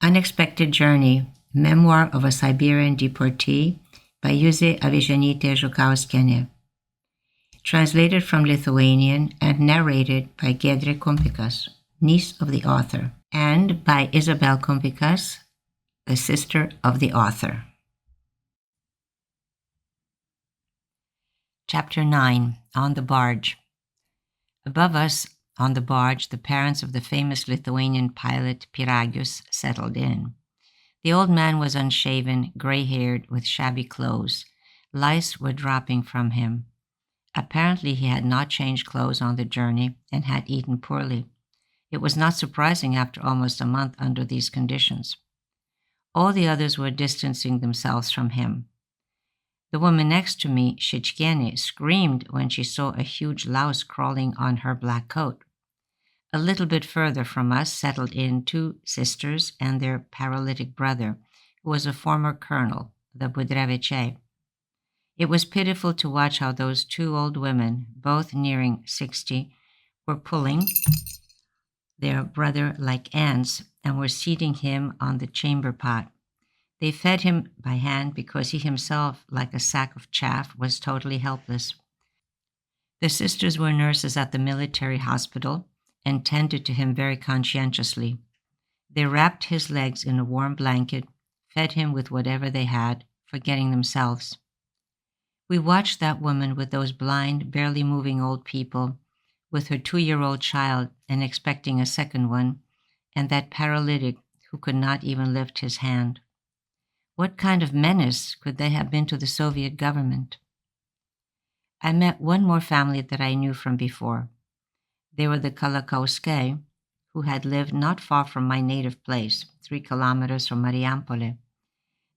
Unexpected Journey, Memoir of a Siberian Deportee by Juzė Avižienyte-Žukauskiene. Translated from Lithuanian and narrated by Giedrė Kumpikas, niece of the author, and by Isabelle Kumpikas, the sister of the author. Chapter 9, On the Barge. Above us, on the barge, the parents of the famous Lithuanian pilot Pyragius settled in. The old man was unshaven, gray-haired, with shabby clothes. Lice were dropping from him. Apparently he had not changed clothes on the journey and had eaten poorly. It was not surprising after almost a month under these conditions. All the others were distancing themselves from him. The woman next to me, Shichkiene, screamed when she saw a huge louse crawling on her black coat. A little bit further from us settled in two sisters and their paralytic brother, who was a former colonel, the Budrevice. It was pitiful to watch how those two old women, both nearing 60, were pulling their brother like ants and were seating him on the chamber pot. They fed him by hand because he himself, like a sack of chaff, was totally helpless. The sisters were nurses at the military hospital and tended to him very conscientiously. They wrapped his legs in a warm blanket, fed him with whatever they had, forgetting themselves. We watched that woman with those blind, barely moving old people, with her 2-year-old child and expecting a second one, and that paralytic who could not even lift his hand. What kind of menace could they have been to the Soviet government? I met one more family that I knew from before. They were the Kalakauske, who had lived not far from my native place, 3 kilometers from Marijampolė.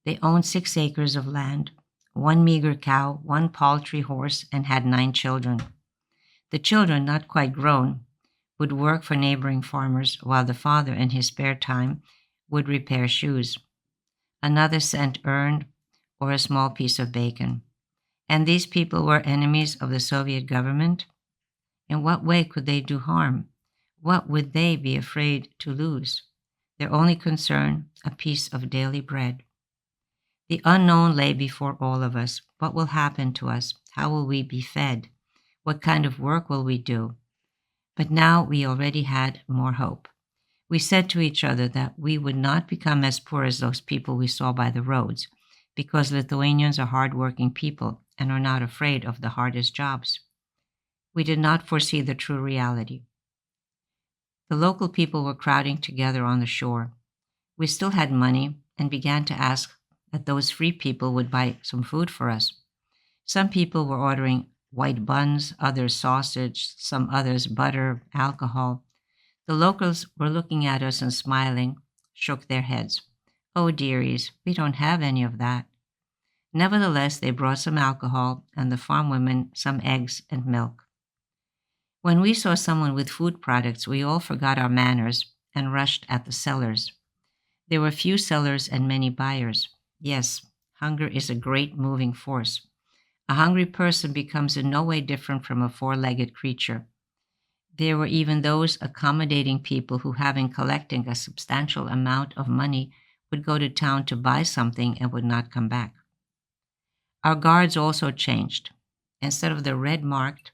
They owned 6 acres of land, 1 meager cow, 1 paltry horse, and had 9 children. The children, not quite grown, would work for neighboring farmers, while the father, in his spare time, would repair shoes. Another cent earned, or a small piece of bacon. And these people were enemies of the Soviet government? In what way could they do harm? What would they be afraid to lose? Their only concern, a piece of daily bread. The unknown lay before all of us. What will happen to us? How will we be fed? What kind of work will we do? But now we already had more hope. We said to each other that we would not become as poor as those people we saw by the roads, because Lithuanians are hard-working people and are not afraid of the hardest jobs. We did not foresee the true reality. The local people were crowding together on the shore. We still had money and began to ask that those free people would buy some food for us. Some people were ordering white buns, others sausage, some others butter, alcohol. The locals were looking at us and smiling, shook their heads. Oh, dearies, we don't have any of that. Nevertheless, they brought some alcohol and the farm women some eggs and milk. When we saw someone with food products, we all forgot our manners and rushed at the sellers. There were few sellers and many buyers. Yes, hunger is a great moving force. A hungry person becomes in no way different from a 4-legged creature. There were even those accommodating people who, having collected a substantial amount of money, would go to town to buy something and would not come back. Our guards also changed. Instead of the red-marked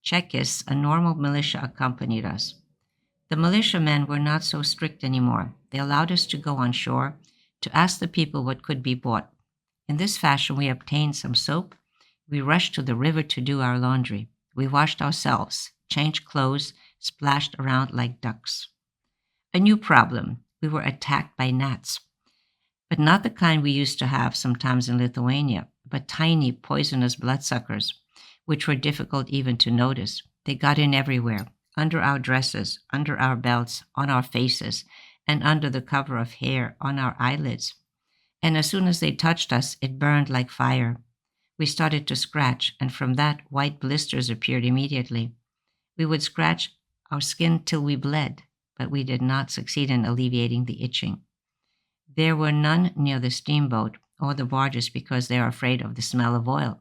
Chekists, a normal militia accompanied us. The militiamen were not so strict anymore. They allowed us to go on shore to ask the people what could be bought. In this fashion, we obtained some soap. We rushed to the river to do our laundry. We washed ourselves, changed clothes, splashed around like ducks. A new problem. We were attacked by gnats. But not the kind we used to have sometimes in Lithuania, but tiny, poisonous bloodsuckers, which were difficult even to notice. They got in everywhere, under our dresses, under our belts, on our faces, and under the cover of hair, on our eyelids. And as soon as they touched us, it burned like fire. We started to scratch, and from that, white blisters appeared immediately. We would scratch our skin till we bled, but we did not succeed in alleviating the itching. There were none near the steamboat or the barges because they are afraid of the smell of oil.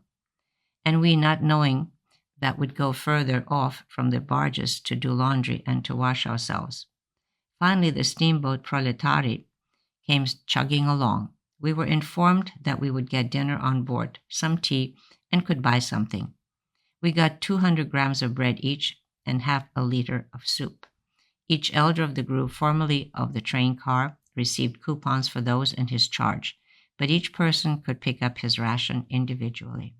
And we, not knowing that, would go further off from the barges to do laundry and to wash ourselves. Finally, the steamboat Proletari came chugging along. We were informed that we would get dinner on board, some tea, and could buy something. We got 200 grams of bread each and half a liter of soup. Each elder of the group, formerly of the train car, received coupons for those in his charge, but each person could pick up his ration individually.